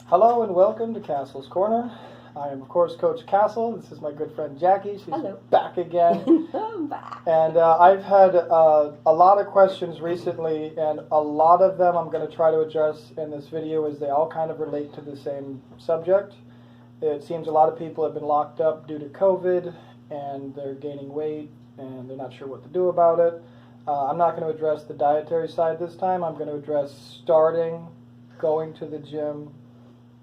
Hello and welcome to Castle's Corner. I am, of course, Coach Castle. This is my good friend Jackie. She's Hello. back again. I'm back. And I've had a lot of questions recently, and a lot of them I'm going to try to address in this video as they all kind of relate to the same subject. It seems a lot of people have been locked up due to COVID, and they're gaining weight, and they're not sure what to do about it. I'm not going to address the dietary side this time. I'm going to address starting, going to the gym,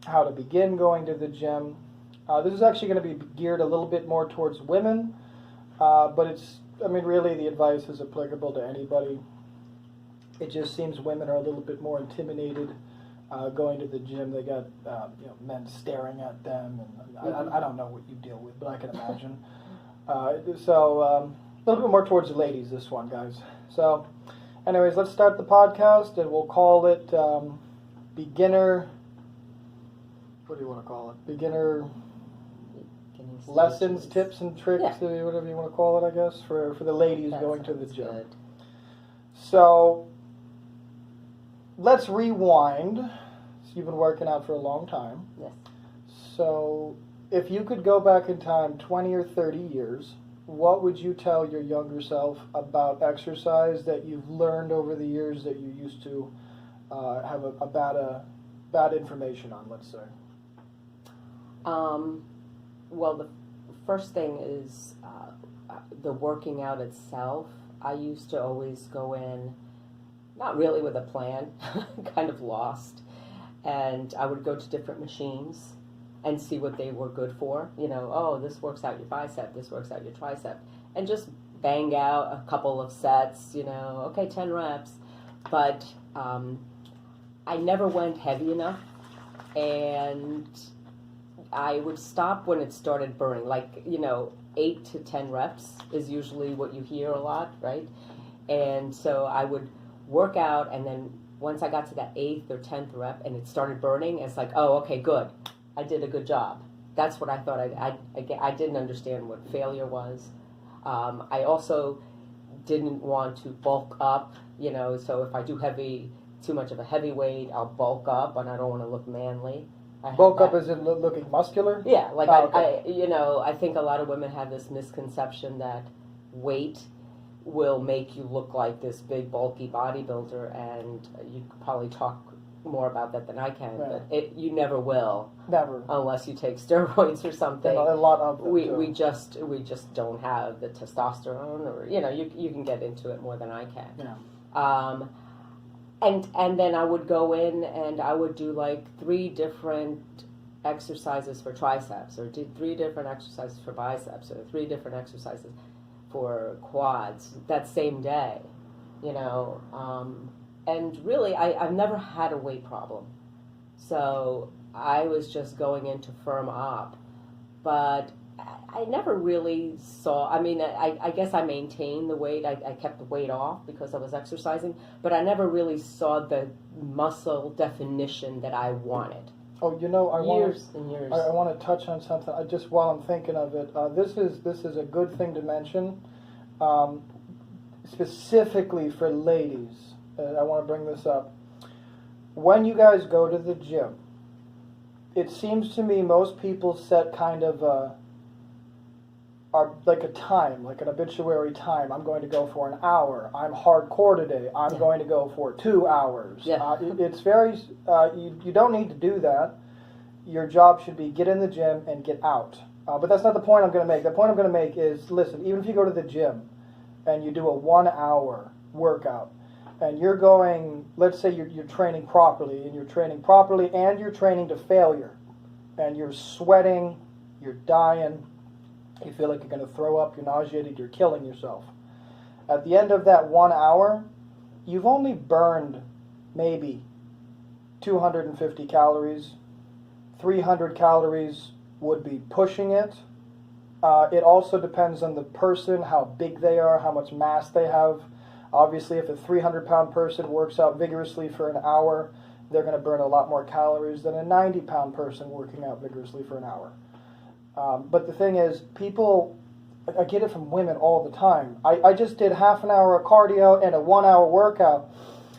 how to begin going to the gym. This is actually going to be geared a little bit more towards women, but really the advice is applicable to anybody. It just seems women are a little bit more intimidated going to the gym. They got men staring at them, and I don't know what you deal with, but I can imagine. So a little bit more towards the ladies, this one, guys. So anyways, let's start the podcast, and we'll call it beginner... What do you want to call it? Beginner lessons, tips, and tricks, whatever you want to call it, I guess, for the ladies going to the gym. Good. So, let's rewind. So you've been working out for a long time. Yes. So, if you could go back in time 20 or 30 years, what would you tell your younger self about exercise that you've learned over the years that you used to have a bad information on, let's say? Well, the first thing is the working out itself. I used to always go in, not really with a plan, kind of lost. And I would go to different machines and see what they were good for. Oh, this works out your bicep, this works out your tricep. And just bang out a couple of sets, okay, 10 reps. But I never went heavy enough. And I would stop when it started burning, 8 to 10 reps is usually what you hear a lot, right? And so I would work out, and then once I got to that 8th or 10th rep and it started burning, it's like, oh, okay, good. I did a good job. That's what I thought. I didn't understand what failure was. I also didn't want to bulk up, so if I do too much of a heavy weight, I'll bulk up, and I don't want to look manly. Bulk up as in looking muscular? Yeah, okay. I think a lot of women have this misconception that weight will make you look like this big, bulky bodybuilder, and you could probably talk more about that than I can, right. But you never will. Never. Unless you take steroids or something. And a lot of them, we just don't have the testosterone, or, you can get into it more than I can. Yeah. And then I would go in and I would do 3 different exercises for triceps, or do 3 different exercises for biceps, or 3 different exercises for quads that same day, and really I've never had a weight problem. So I was just going in to firm up, but I never really saw, I guess I maintained the weight. I kept the weight off because I was exercising, but I never really saw the muscle definition that I wanted. Oh, I want to touch on something. While I'm thinking of it, this is a good thing to mention, specifically for ladies. I want to bring this up. When you guys go to the gym, it seems to me most people set kind of a time, like an obituary time. I'm going to go for an hour. I'm hardcore today. I'm going to go for 2 hours. Yeah. It's very, you don't need to do that. Your job should be get in the gym and get out. But that's not the point I'm going to make. The point I'm going to make is, listen, even if you go to the gym and you do a 1 hour workout, and you're going, let's say you're training properly, and you're training to failure, and you're sweating, you're dying, you feel like you're going to throw up, you're nauseated, you're killing yourself. At the end of that 1 hour, you've only burned maybe 250 calories. 300 calories would be pushing it. It also depends on the person, how big they are, how much mass they have. Obviously, if a 300-pound person works out vigorously for an hour, they're going to burn a lot more calories than a 90-pound person working out vigorously for an hour. But the thing is, I get it from women all the time. I just did half an hour of cardio and a 1 hour workout,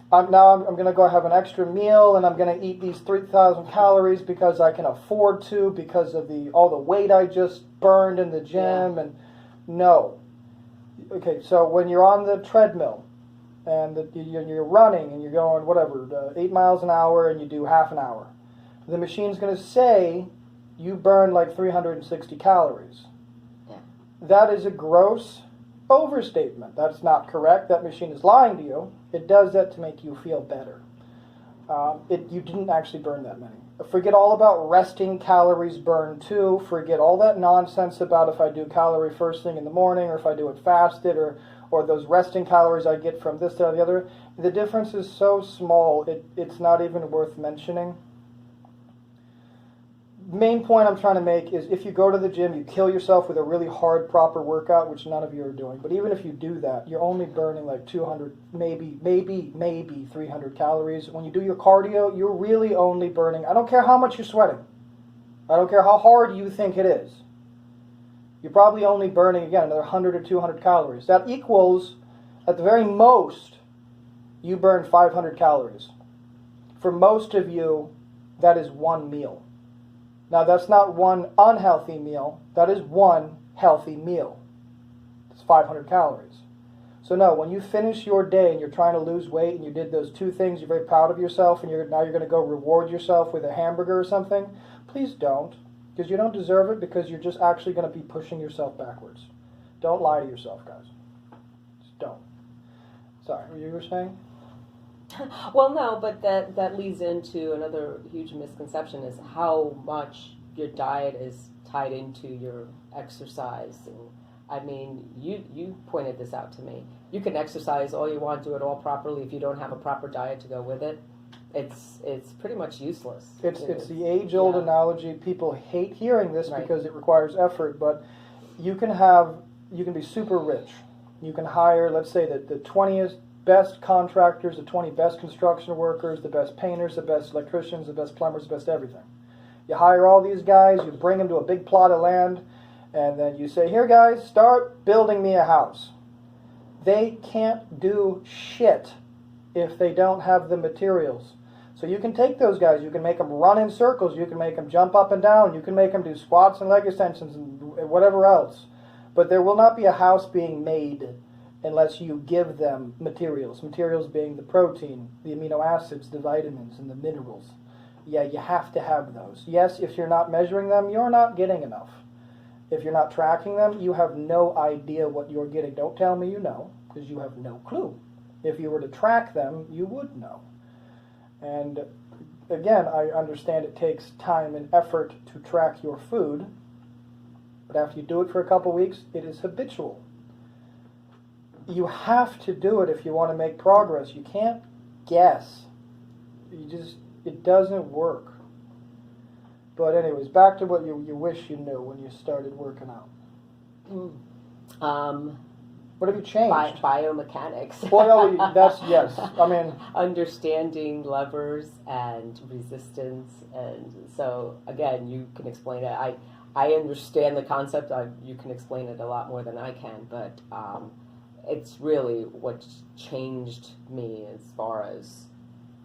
I'm going to go have an extra meal and I'm going to eat these 3,000 calories because I can afford to because of all the weight I just burned in the gym. Yeah. And no. Okay, so when you're on the treadmill and you're running and you're going, whatever, 8 miles an hour and you do half an hour, the machine's going to say you burn like 360 calories. Yeah. That is a gross overstatement. That's not correct. That machine is lying to you. It does that to make you feel better. You didn't actually burn that many. Forget all about resting calories burned too. Forget all that nonsense about if I do calorie first thing in the morning or if I do it fasted or those resting calories I get from this, that, or the other. The difference is so small, it's not even worth mentioning. Main point I'm trying to make is if you go to the gym, you kill yourself with a really hard, proper workout, which none of you are doing. But even if you do that, you're only burning like 200, maybe 300 calories. When you do your cardio, you're really only burning, I don't care how much you're sweating. I don't care how hard you think it is. You're probably only burning, again, another 100 or 200 calories. That equals, at the very most, you burn 500 calories. For most of you, that is one meal. Now, that's not one unhealthy meal. That is one healthy meal. It's 500 calories. So no, when you finish your day and you're trying to lose weight and you did those two things, you're very proud of yourself, and now you're going to go reward yourself with a hamburger or something, please don't. Because you don't deserve it, because you're just actually going to be pushing yourself backwards. Don't lie to yourself, guys. Just don't. Sorry, what you were saying? Well, no, but that leads into another huge misconception is how much your diet is tied into your exercise. And I mean, you pointed this out to me. You can exercise all you want, do it all properly. If you don't have a proper diet to go with it, it's pretty much useless. It's the age-old analogy. People hate hearing this because it requires effort, but you can be super rich. You can hire, let's say, the 20th best contractors, the 20 best construction workers, the best painters, the best electricians, the best plumbers, the best everything. You hire all these guys, you bring them to a big plot of land, and then you say, here guys, start building me a house. They can't do shit if they don't have the materials. So you can take those guys, you can make them run in circles, you can make them jump up and down, you can make them do squats and leg extensions and whatever else. But there will not be a house being made unless you give them materials. Materials being the protein, the amino acids, the vitamins, and the minerals. Yeah, you have to have those. Yes, if you're not measuring them, you're not getting enough. If you're not tracking them, you have no idea what you're getting. Don't tell me you know, because you have no clue. If you were to track them, you would know. And again, I understand it takes time and effort to track your food, but after you do it for a couple weeks, it is habitual. You have to do it if you want to make progress. You can't guess. It doesn't work. But anyways, back to what you wish you knew when you started working out. What have you changed? Biomechanics. Well, that's, yes. I mean, understanding levers and resistance, and so again, you can explain it. I understand the concept. You can explain it a lot more than I can, but it's really what changed me as far as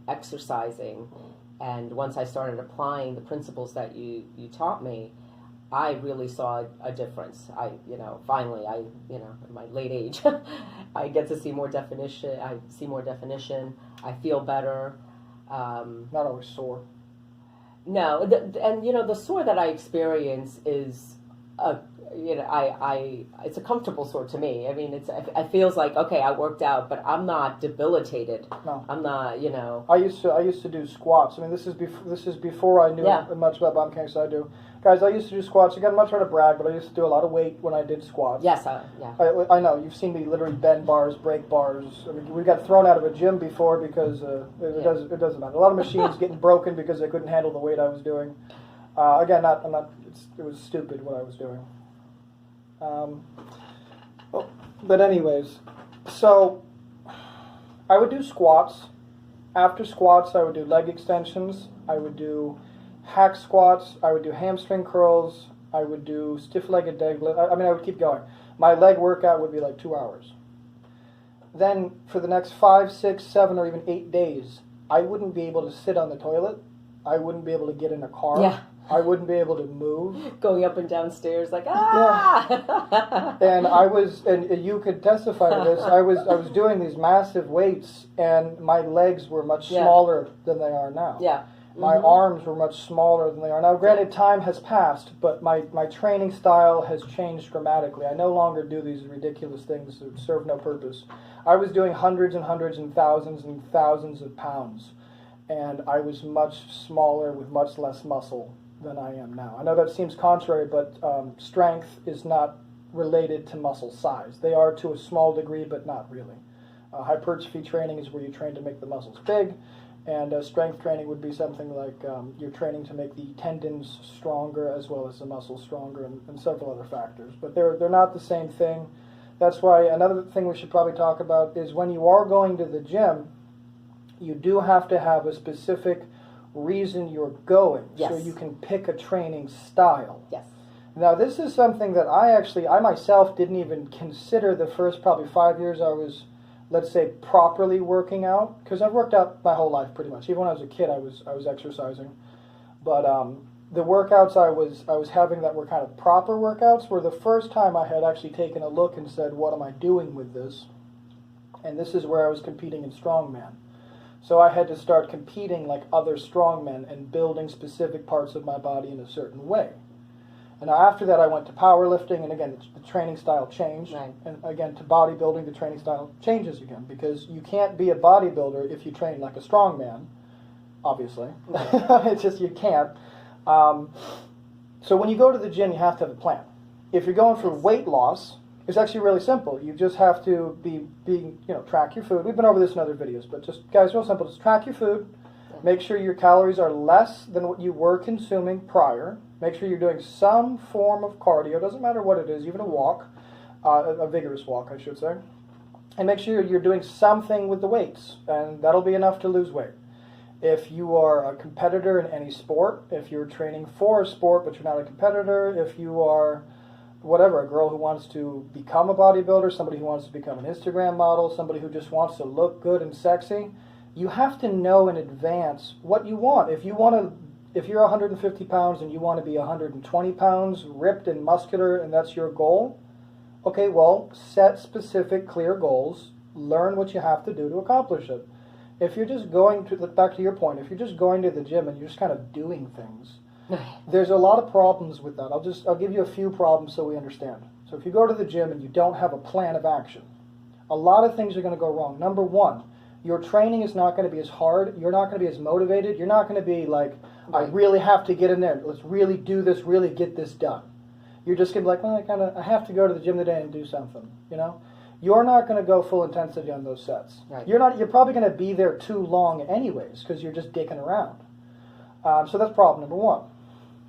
exercising. And once I started applying the principles that you taught me, I really saw a difference. Finally, in my late age, I get to see more definition. I feel better. not always sore. No, the sore that I experience is it's a comfortable sore to me. I mean, it feels like, okay, I worked out, but I'm not debilitated. No, I'm not. I used to do squats. I mean, this is before I knew much about biomechanics. I do, guys. I used to do squats. Again, I'm not trying to brag, but I used to do a lot of weight when I did squats. Yes, yeah. I know you've seen me literally bend bars, break bars. I mean, we got thrown out of a gym before because it doesn't matter. A lot of machines getting broken because they couldn't handle the weight I was doing. Again, it was stupid what I was doing. But anyways, so I would do squats. After squats, I would do leg extensions. I would do hack squats. I would do hamstring curls. I would do stiff-legged deadlift. I would keep going. My leg workout would be like 2 hours. then for the next 5, 6, 7, or even 8 days, I wouldn't be able to sit on the toilet. I wouldn't be able to get in a car. Yeah. I wouldn't be able to move. Going up and down stairs like, ah! Yeah. And I was, and you could testify to this, I was doing these massive weights, and my legs were much smaller than they are now. Yeah. My arms were much smaller than they are now. Granted, time has passed, but my training style has changed dramatically. I no longer do these ridiculous things that serve no purpose. I was doing hundreds and hundreds and thousands of pounds, and I was much smaller with much less muscle than I am now. I know that seems contrary, but strength is not related to muscle size. They are to a small degree, but not really. Hypertrophy training is where you train to make the muscles big, and strength training would be something like you're training to make the tendons stronger as well as the muscles stronger, and several other factors. But they're not the same thing. That's why another thing we should probably talk about is when you are going to the gym, you do have to have a specific reason you're going, so you can pick a training style. Yes. Now, this is something that I myself didn't even consider the first probably 5 years I was, let's say, properly working out, because I've worked out my whole life pretty much. Even when I was a kid, I was exercising. But the workouts I was having that were kind of proper workouts were the first time I had actually taken a look and said, what am I doing with this? And this is where I was competing in strongman. So I had to start competing like other strongmen and building specific parts of my body in a certain way. And now after that I went to powerlifting, and again, the training style changed. Right. And again, to bodybuilding, the training style changes again, because you can't be a bodybuilder if you train like a strongman, obviously. It's just, you can't. So when you go to the gym, you have to have a plan. If you're going for weight loss, it's actually really simple. You just have to track your food. We've been over this in other videos, but just, guys, real simple. Just track your food. Make sure your calories are less than what you were consuming prior. Make sure you're doing some form of cardio. Doesn't matter what it is, even a walk, a vigorous walk, I should say. And make sure you're doing something with the weights, and that'll be enough to lose weight. If you are a competitor in any sport, if you're training for a sport but you're not a competitor, if you are whatever, a girl who wants to become a bodybuilder, somebody who wants to become an Instagram model, somebody who just wants to look good and sexy, you have to know in advance what you want. If you're 150 pounds and you want to be 120 pounds, ripped and muscular, and that's your goal, okay, well, set specific, clear goals, learn what you have to do to accomplish it. If you're just going to, back to your point, if you're just going to the gym and you're just kind of doing things, there's a lot of problems with that. I'll give you a few problems so we understand. So if you go to the gym and you don't have a plan of action, a lot of things are going to go wrong. Number one, your training is not going to be as hard. You're not going to be as motivated. You're not going to be like, I really have to get in there. Let's really do this, really get this done. You're just going to be like, well, I have to go to the gym today and do something, you know? You're not going to go full intensity on those sets. Right. You're probably going to be there too long anyways, because you're just dicking around. So that's problem number one.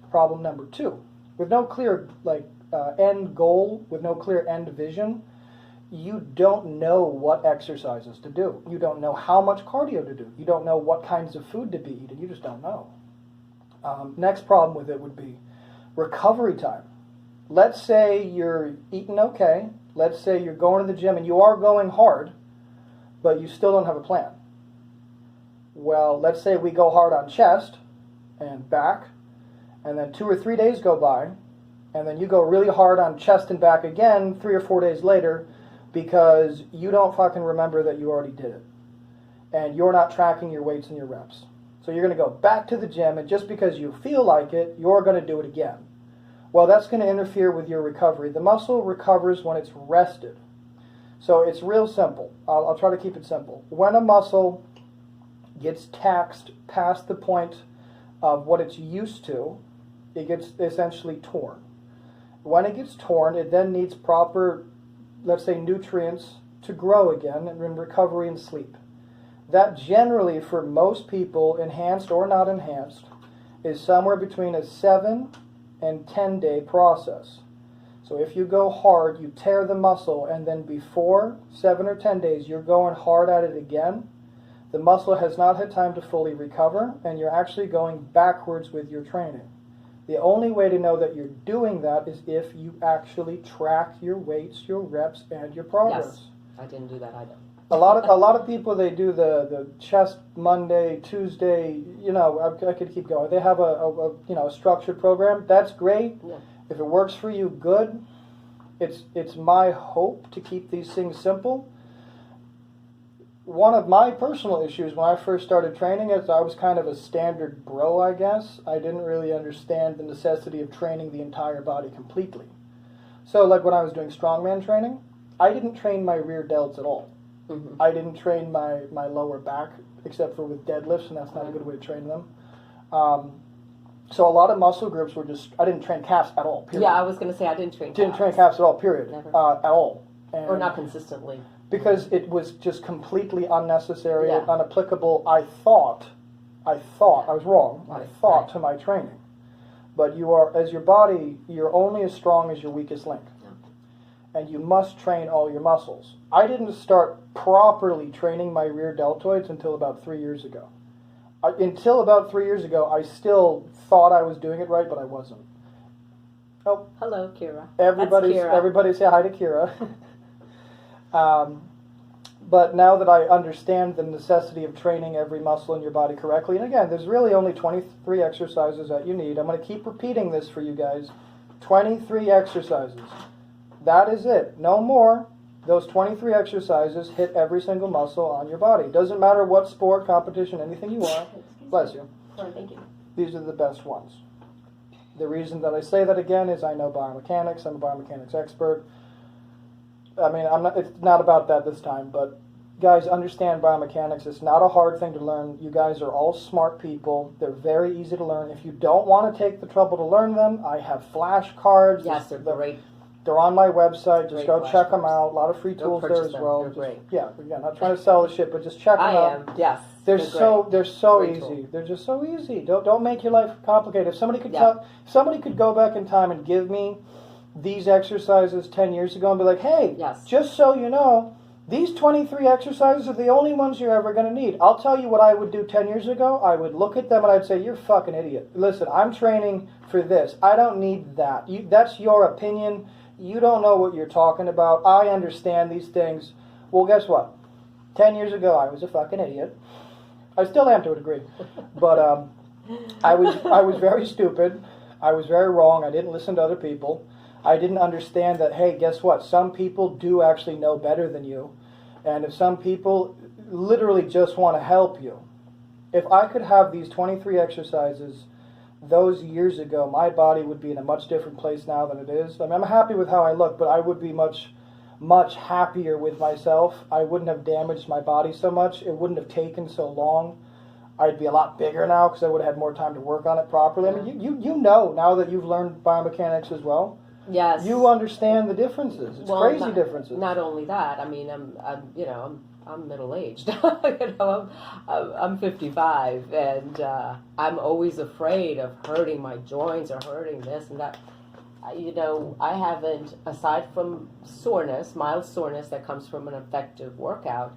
Problem number two, with no clear end goal, with no clear end vision, you don't know what exercises to do. You don't know how much cardio to do. You don't know what kinds of food to be eating. You just don't know. Next problem with it would be recovery time. Let's say you're eating okay. Let's say you're going to the gym and you are going hard, but you still don't have a plan. Well, let's say we go hard on chest and back, and then 2 or 3 days go by, and then you go really hard on chest and back again 3 or 4 days later because you don't fucking remember that you already did it. And you're not tracking your weights and your reps. So you're going to go back to the gym, and just because you feel like it, you're going to do it again. Well, that's going to interfere with your recovery. The muscle recovers when it's rested. So it's real simple. I'll try to keep it simple. When a muscle gets taxed past the point of what it's used to, it gets essentially torn. When it gets torn, it then needs proper, let's say, nutrients to grow again and in recovery and sleep. That generally, for most people, enhanced or not enhanced, is somewhere between a 7 and 10 day process. So if you go hard, you tear the muscle, and then before 7 or 10 days you're going hard at it again, the muscle has not had time to fully recover, and you're actually going backwards with your training. The only way to know that you're doing that is if you actually track your weights, your reps, and your progress. Yes, I didn't do that either. A lot of people, they do the chest Monday, Tuesday. I could keep going. They have a structured program. That's great. Yeah. If it works for you, good. It's my hope to keep these things simple. One of my personal issues when I first started training is I was kind of a standard bro, I guess. I didn't really understand the necessity of training the entire body completely. So like when I was doing strongman training, I didn't train my rear delts at all. Mm-hmm. I didn't train my lower back except for with deadlifts, and that's not a good way to train them. So a lot of muscle groups were I didn't train calves at all, period. Yeah, I was going to say I didn't train calves. Didn't train calves at all, period. Never. At all. And or not consistently. because it was just completely unnecessary Yeah. and unapplicable. I thought I was wrong. Right, I thought right. to my training. But you are, as your body, you're only as strong as your weakest link. Yeah. And you must train all your muscles. I didn't start properly training my rear deltoids until about 3 years ago. Until about 3 years ago, I still thought I was doing it right, but I wasn't. Oh, hello, Kira. Everybody say hi to Kira. But now that I understand the necessity of training every muscle in your body correctly, and again, there's really only 23 exercises that you need. I'm going to keep repeating this for you guys. 23 exercises. That is it. No more. Those 23 exercises hit every single muscle on your body. Doesn't matter what sport, competition, anything you want. Bless you. Sorry, thank you. These are the best ones. The reason that I say that again is I know biomechanics. I'm a biomechanics expert. I mean, it's not about that this time, but guys, understand biomechanics. It's not a hard thing to learn. You guys are all smart people. They're very easy to learn. If you don't want to take the trouble to learn them, I have flashcards. Yes, they're great. They're on my website. Just Great go check them flashcards. out. A lot of free tools there purchase as them. well. They're great. Yeah, again, not trying to sell the shit, but just check them I out. am, yes. They're great. so Great easy. tool. They're just so easy. Don't make your life complicated. If somebody could Yeah. if somebody could go back in time and give me these exercises 10 years ago and be like, hey, Yes. just so you know, these 23 exercises are the only ones you're ever going to need. I'll tell you what I would do 10 years ago. I would look at them and I'd say, you're a fucking idiot. Listen, I'm training for this. I don't need that. That's your opinion. You don't know what you're talking about. I understand these things. Well, guess what? 10 years ago, I was a fucking idiot. I still am to a degree. But I was very stupid. I was very wrong. I didn't listen to other people. I didn't understand that, hey, guess what? Some people do actually know better than you. And if some people literally just want to help you. If I could have these 23 exercises those years ago, my body would be in a much different place now than it is. I mean, I'm happy with how I look, but I would be much happier with myself. I wouldn't have damaged my body so much. It wouldn't have taken so long. I'd be a lot bigger now because I would have had more time to work on it properly. I mean, you know now that you've learned biomechanics as well. Yes. You understand the differences. It's crazy differences. Not only that, I mean, I'm middle-aged. I'm 55, and I'm always afraid of hurting my joints or hurting this and that. I haven't, aside from soreness, mild soreness that comes from an effective workout,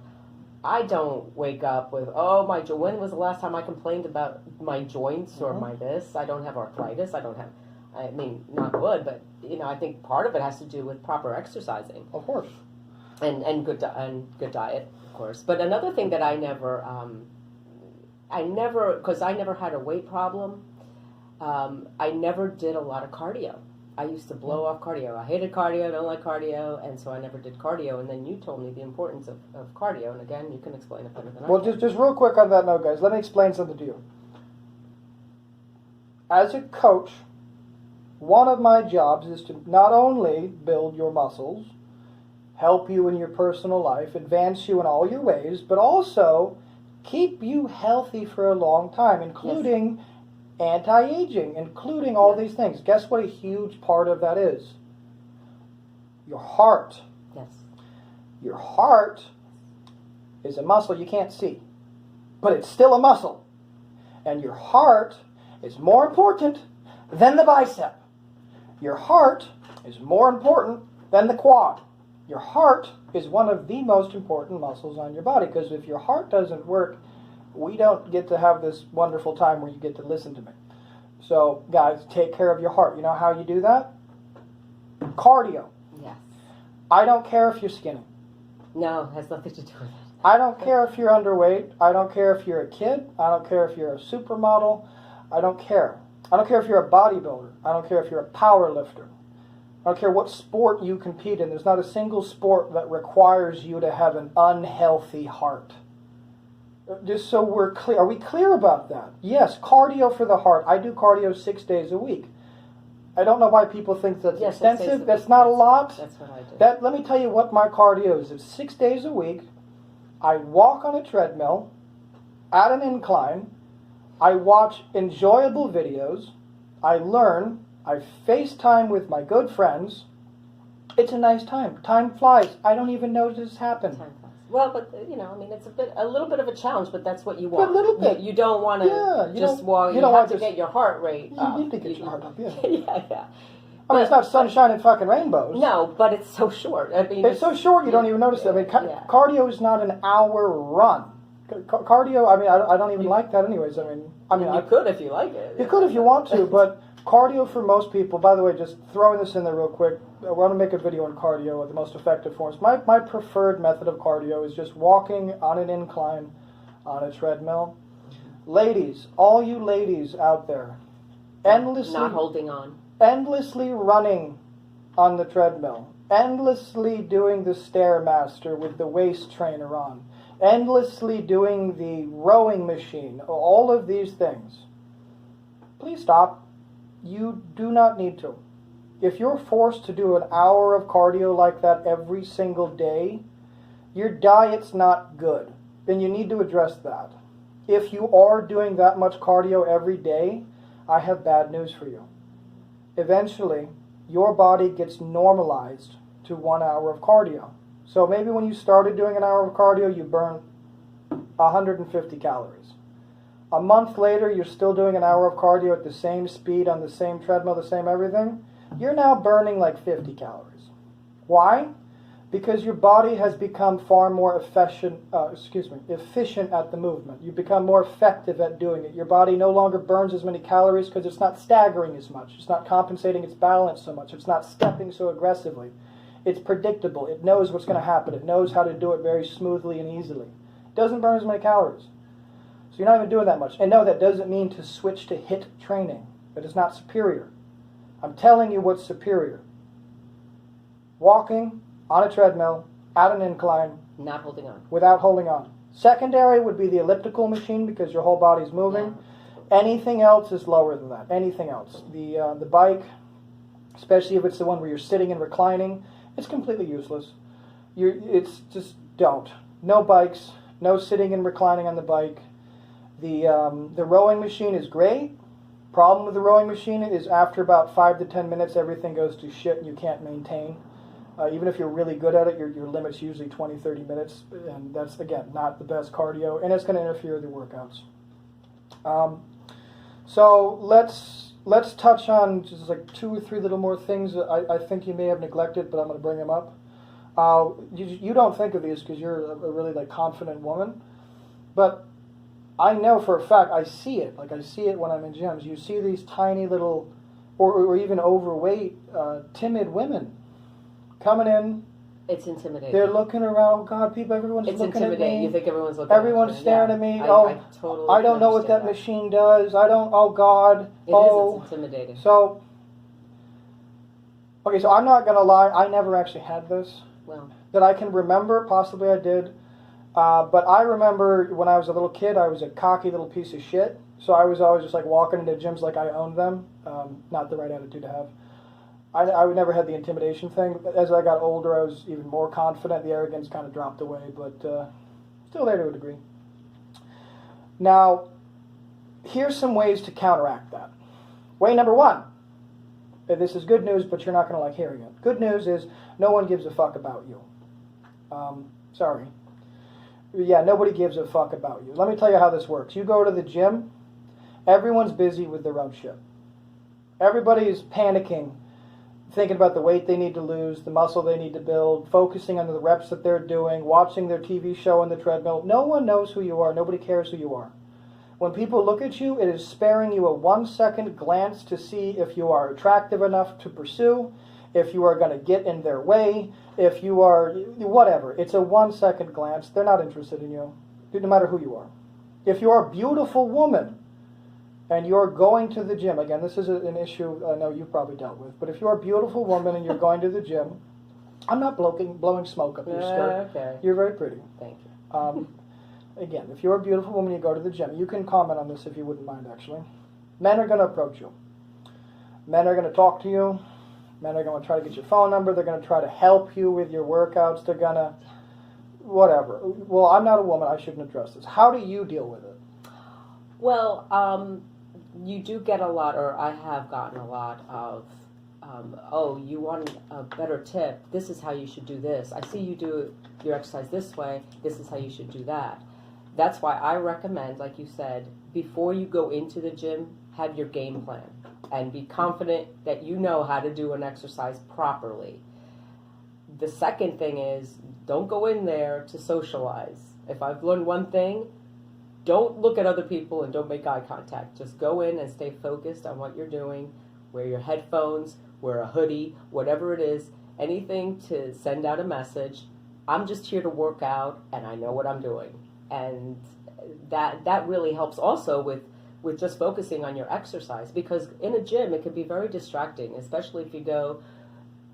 I don't wake up with, when was the last time I complained about my joints or my this? I don't have arthritis. I mean, not good, but, I think part of it has to do with proper exercising. Of course. And good diet, of course. But another thing that because I never had a weight problem, I never did a lot of cardio. I used to blow off cardio. I hated cardio, don't like cardio, and so I never did cardio. And then you told me the importance of cardio, and again, you can explain it better than I can. Well, just real quick on that note, guys, let me explain something to you. As a coach, one of my jobs is to not only build your muscles, help you in your personal life, advance you in all your ways, but also keep you healthy for a long time, including anti-aging, including all these things. Guess what a huge part of that is? Your heart. Yes. Your heart is a muscle you can't see, but it's still a muscle. And your heart is more important than the bicep. Your heart is more important than the quad. Your heart is one of the most important muscles on your body, because if your heart doesn't work, we don't get to have this wonderful time where you get to listen to me. So, guys, take care of your heart. You know how you do that? Cardio. Yes. I don't care if you're skinny. No, it has nothing to do with it. I don't care if you're underweight. I don't care if you're a kid. I don't care if you're a supermodel. I don't care. I don't care if you're a bodybuilder. I don't care if you're a power lifter. I don't care what sport you compete in. There's not a single sport that requires you to have an unhealthy heart. Just so we're clear. Are we clear about that? Yes, cardio for the heart. I do cardio 6 days a week. I don't know why people think that's extensive. That's not a lot. That's what I do. Let me tell you what my cardio is. It's 6 days a week. I walk on a treadmill at an incline. I watch enjoyable videos. I learn. I FaceTime with my good friends. It's a nice time. Time flies. I don't even know this happened. Time flies. Well, but I mean, it's a little bit of a challenge, but that's what you want. A little bit. You don't want to just walk. You have to get your heart rate up. You need to get your heart up. Yeah. Yeah. I mean, it's not sunshine and fucking rainbows. No, but it's so short. I mean, it's so short you don't even notice it. I mean, cardio is not an hour run. Cardio. I mean, I don't even like that, anyways. I mean, you could if you like it. You could if you want to, but cardio for most people. By the way, just throwing this in there real quick. I want to make a video on cardio, the most effective forms. My preferred method of cardio is just walking on an incline, on a treadmill. Ladies, all you ladies out there, endlessly not holding on. Endlessly running on the treadmill, endlessly doing the Stairmaster with the waist trainer on, endlessly doing the rowing machine, all of these things. Please stop. You do not need to. If you're forced to do an hour of cardio like that every single day, your diet's not good, and you need to address that. If you are doing that much cardio every day, I have bad news for you. Eventually, your body gets normalized to 1 hour of cardio. So maybe when you started doing an hour of cardio, you burn 150 calories. A month later, you're still doing an hour of cardio at the same speed, on the same treadmill, the same everything. You're now burning like 50 calories. Why? Because your body has become far more efficient at the movement. You become more effective at doing it. Your body no longer burns as many calories because it's not staggering as much. It's not compensating its balance so much. It's not stepping so aggressively. It's predictable. It knows what's going to happen. It knows how to do it very smoothly and easily. It doesn't burn as many calories. So you're not even doing that much. And no, that doesn't mean to switch to HIIT training. That is not superior. I'm telling you what's superior. Walking on a treadmill, at an incline. Not holding on. Without holding on. Secondary would be the elliptical machine because your whole body's moving. Yeah. Anything else is lower than that. Anything else. The bike, especially if it's the one where you're sitting and reclining, it's completely useless. It's just don't. No bikes, no sitting and reclining on the bike. The rowing machine is great. Problem with the rowing machine is after about 5 to 10 minutes, everything goes to shit and you can't maintain. Even if you're really good at it, your limit's usually 20, 30 minutes, and that's, again, not the best cardio, and it's going to interfere with your workouts. So let's touch on just like 2 or 3 little more things that I think you may have neglected, but I'm going to bring them up. You don't think of these because you're a really like confident woman, but I know for a fact, I see it. Like I see it when I'm in gyms. You see these tiny little, or even overweight, timid women coming in. It's intimidating. They're looking around. Oh God, everyone's looking at me. It's intimidating. You think everyone's looking Everyone's at you. staring at me. I totally I don't know what that machine does. I don't, oh God. It's intimidating. So, okay, so I'm not going to lie. I never actually had this. Well. That I can remember. Possibly I did. But I remember when I was a little kid, I was a cocky little piece of shit. So I was always just like walking into gyms like I owned them. Not the right attitude to have. I would never had the intimidation thing. As I got older, I was even more confident. The arrogance kind of dropped away, but still there to a degree. Now, here's some ways to counteract that. Way number 1. This is good news, but you're not going to like hearing it. Good news is no one gives a fuck about you. Sorry. Yeah, nobody gives a fuck about you. Let me tell you how this works. You go to the gym, everyone's busy with their own shit. Everybody's panicking, thinking about the weight they need to lose, the muscle they need to build, focusing on the reps that they're doing, watching their TV show on the treadmill. No one knows who you are. Nobody cares who you are. When people look at you, it is sparing you a 1-second glance to see if you are attractive enough to pursue. if you are going to get in their way, if you are, whatever. It's a 1-second glance. They're not interested in you, no matter who you are. If you're a beautiful woman and you're going to the gym, again, this is an issue I know you've probably dealt with, but if you're a beautiful woman and you're going to the gym, I'm not blowing smoke up your skirt. Okay. You're very pretty. Thank you. Again, if you're a beautiful woman, you go to the gym. You can comment on this if you wouldn't mind, actually. Men are going to approach you. Men are going to talk to you. Men are going to try to get your phone number. They're going to try to help you with your workouts. They're going to, whatever. Well, I'm not a woman. I shouldn't address this. How do you deal with it? Well, you do get a lot, or I have gotten a lot of, oh, you want a better tip. This is how you should do this. I see you do your exercise this way. This is how you should do that. That's why I recommend, like you said, before you go into the gym, have your game plan and be confident that you know how to do an exercise properly. The second thing is, don't go in there to socialize. If I've learned one thing, don't look at other people and don't make eye contact. Just go in and stay focused on what you're doing. Wear your headphones, wear a hoodie, whatever it is, anything to send out a message. I'm just here to work out and I know what I'm doing. And that really helps also with just focusing on your exercise, because in a gym it can be very distracting, especially if you go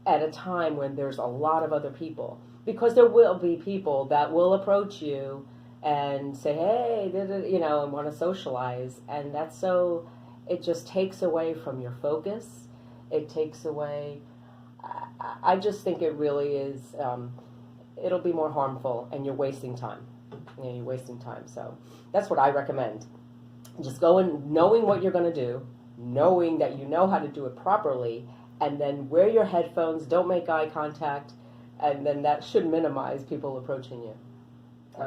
at a time when there's a lot of other people, because there will be people that will approach you and say, hey, and want to socialize, and it just takes away from your focus. It takes away, I just think it really is, it'll be more harmful and you're wasting time. You're wasting time. So that's what I recommend. Just go in knowing what you're going to do, knowing that you know how to do it properly, and then wear your headphones, don't make eye contact, and then that should minimize people approaching you.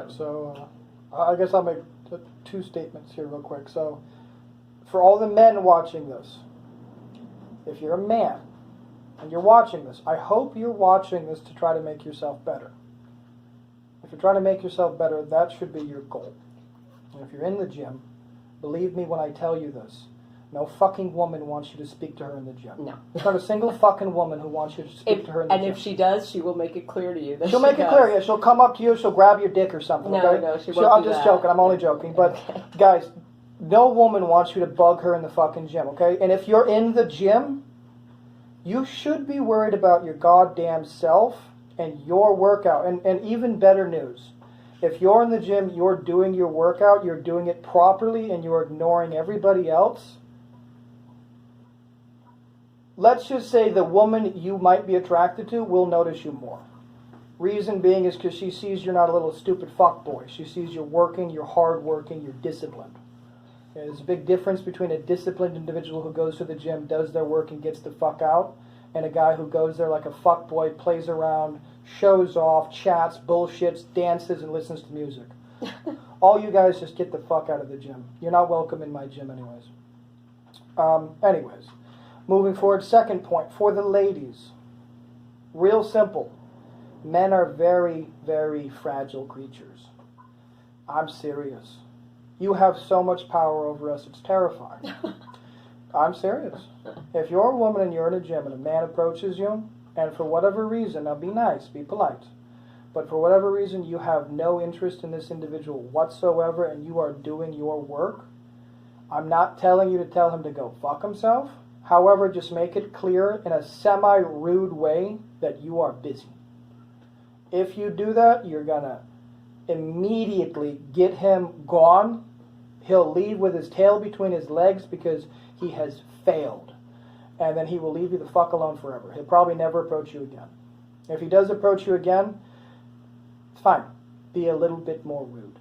So I guess I'll make 2 statements here real quick. So for all the men watching this, if you're a man and you're watching this, I hope you're watching this to try to make yourself better. If you're trying to make yourself better, that should be your goal. And if you're in the gym, believe me when I tell you this, no fucking woman wants you to speak to her in the gym. No. There's not a single fucking woman who wants you to speak to her in the gym. And if she does, she will make it clear to you that she'll make it clear, yeah. She'll come up to you, she'll grab your dick or something, no, okay? No, she won't I'm do just that. joking, I'm only joking. But, okay. Guys, no woman wants you to bug her in the fucking gym, okay? And if you're in the gym, you should be worried about your goddamn self and your workout. And even better news, if you're in the gym, you're doing your workout, you're doing it properly, and you're ignoring everybody else, let's just say the woman you might be attracted to will notice you more. Reason being is because she sees you're not a little stupid fuckboy. She sees you're working, you're hardworking, you're disciplined. There's a big difference between a disciplined individual who goes to the gym, does their work, and gets the fuck out, and a guy who goes there like a fuckboy, plays around, shows off, chats, bullshits, dances, and listens to music. All you guys just get the fuck out of the gym. You're not welcome in my gym anyways. Anyways, moving forward, second point, for the ladies. Real simple. Men are very, very fragile creatures. I'm serious. You have so much power over us, it's terrifying. I'm serious. If you're a woman and you're in a gym and a man approaches you, and for whatever reason, now be nice, be polite, but for whatever reason you have no interest in this individual whatsoever and you are doing your work, I'm not telling you to tell him to go fuck himself. However, just make it clear in a semi-rude way that you are busy. If you do that, you're going to immediately get him gone. He'll leave with his tail between his legs because he has failed. And then he will leave you the fuck alone forever. He'll probably never approach you again. If he does approach you again, it's fine. Be a little bit more rude.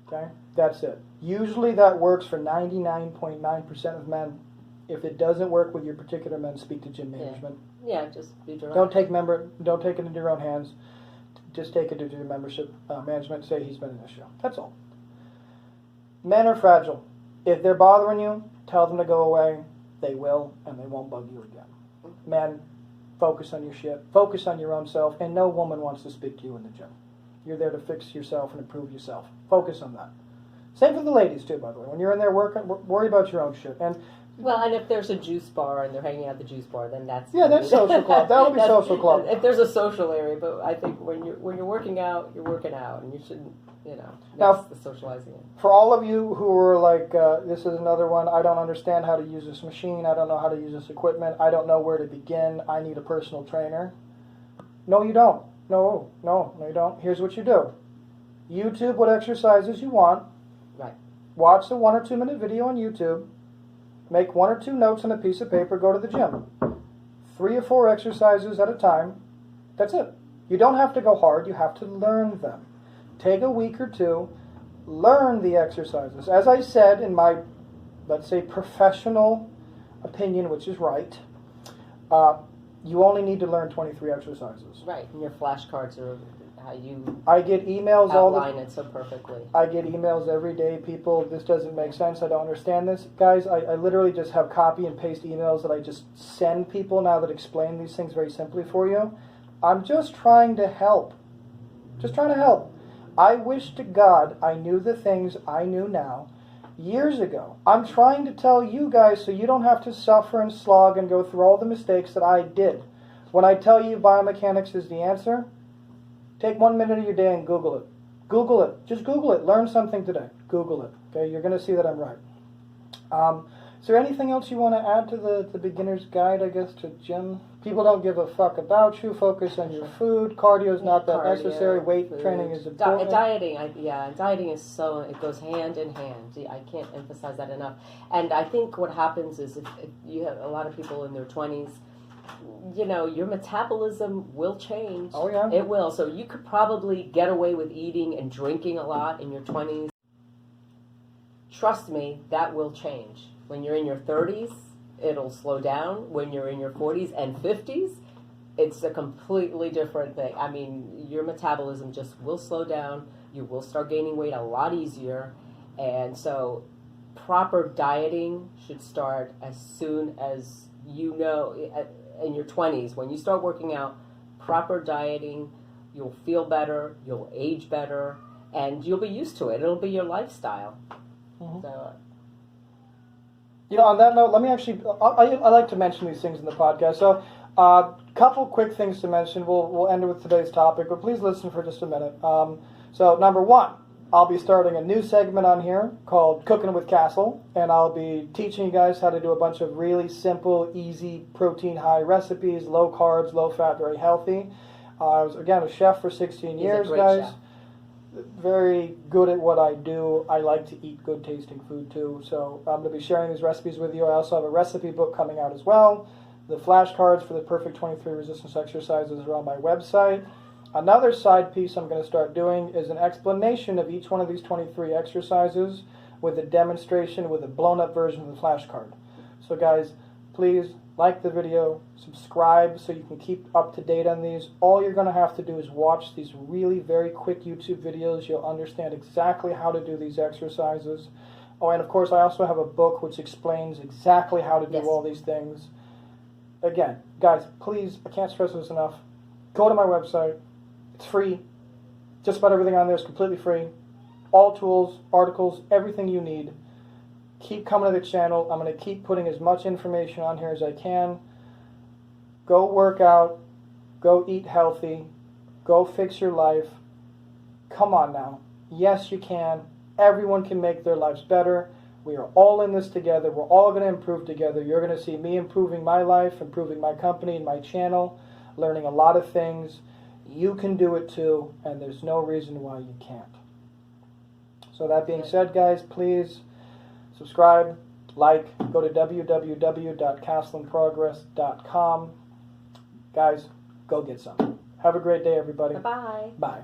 Okay? That's it. Usually that works for 99.9% of men. If it doesn't work with your particular men, speak to gym management. Yeah, just be direct. Don't take it into your own hands. Just take it to your membership management. Say he's been an issue. That's all. Men are fragile. If they're bothering you, tell them to go away. They will, and they won't bug you again. Men, focus on your shit. Focus on your own self, and no woman wants to speak to you in the gym. You're there to fix yourself and improve yourself. Focus on that. Same for the ladies, too, by the way. When you're in there working, worry about your own shit. And Well, and if there's a juice bar and they're hanging out at the juice bar, then that's that's social club. That'll be social club. If there's a social area, but I think when you're working out, you're working out, and you shouldn't, Now, that's the socializing. For all of you who are like, this is another one, I don't understand how to use this machine, I don't know how to use this equipment, I don't know where to begin, I need a personal trainer. No, you don't. No, you don't. Here's what you do. YouTube what exercises you want. Right. Watch the 1 or 2 minute video on YouTube. Make 1 or 2 notes on a piece of paper, go to the gym. 3 or 4 exercises at a time. That's it. You don't have to go hard, you have to learn them. Take a week or 2, learn the exercises. As I said in my, let's say, professional opinion, which is right, you only need to learn 23 exercises. Right, and your flashcards are how you I get emails outline it so perfectly. I get emails every day. People, this doesn't make sense. I don't understand this. Guys, I literally just have copy and paste emails that I just send people now that explain these things very simply for you. I'm just trying to help. Just trying to help. I wish to God I knew the things I knew now years ago. I'm trying to tell you guys so you don't have to suffer and slog and go through all the mistakes that I did. When I tell you biomechanics is the answer, take 1 minute of your day and Google it. Google it. Just Google it. Learn something today. Google it. Okay, you're going to see that I'm right. Is there anything else you want to add to the beginner's guide, I guess, to gym? People don't give a fuck about you. Focus on your food. Cardio is not that necessary. Weight training is important. Dieting, dieting is so, it goes hand in hand. I can't emphasize that enough. And I think what happens is if you have a lot of people in their 20s, your metabolism will change. Oh, yeah. It will. So you could probably get away with eating and drinking a lot in your 20s. Trust me, that will change. When you're in your 30s, it'll slow down. When you're in your 40s and 50s, it's a completely different thing. I mean, your metabolism just will slow down. You will start gaining weight a lot easier. And so proper dieting should start as soon as in your 20s. When you start working out, proper dieting, you'll feel better, you'll age better, and you'll be used to it. It'll be your lifestyle. Mm-hmm. So, on that note, let me actually, I like to mention these things in the podcast. So, couple quick things to mention. We'll end it with today's topic, but please listen for just a minute. So, number 1, I'll be starting a new segment on here called Cooking with Castle, and I'll be teaching you guys how to do a bunch of really simple, easy, protein-high recipes, low carbs, low fat, very healthy. I was, again, a chef for 16 years, guys. Chef. Very good at what I do. I like to eat good tasting food too, so I'm going to be sharing these recipes with you. I also have a recipe book coming out as well. The flashcards for the perfect 23 resistance exercises are on my website. Another side piece I'm going to start doing is an explanation of each one of these 23 exercises with a demonstration with a blown up version of the flashcard. So guys, please like the video, subscribe so you can keep up to date on these. All you're going to have to do is watch these really very quick YouTube videos. You'll understand exactly how to do these exercises. Oh, and of course I also have a book which explains exactly how to do all these things. Again, guys, please, I can't stress this enough. Go to my website. It's free. Just about everything on there is completely free. All tools, articles, everything you need. Keep coming to the channel. I'm going to keep putting as much information on here as I can. Go work out. Go eat healthy. Go fix your life. Come on now. Yes, you can. Everyone can make their lives better. We are all in this together. We're all going to improve together. You're going to see me improving my life, improving my company and my channel, learning a lot of things. You can do it too, and there's no reason why you can't. So that being said, guys, please subscribe, like, go to www.castlinprogress.com. Guys, go get some. Have a great day, everybody. Bye-bye. Bye.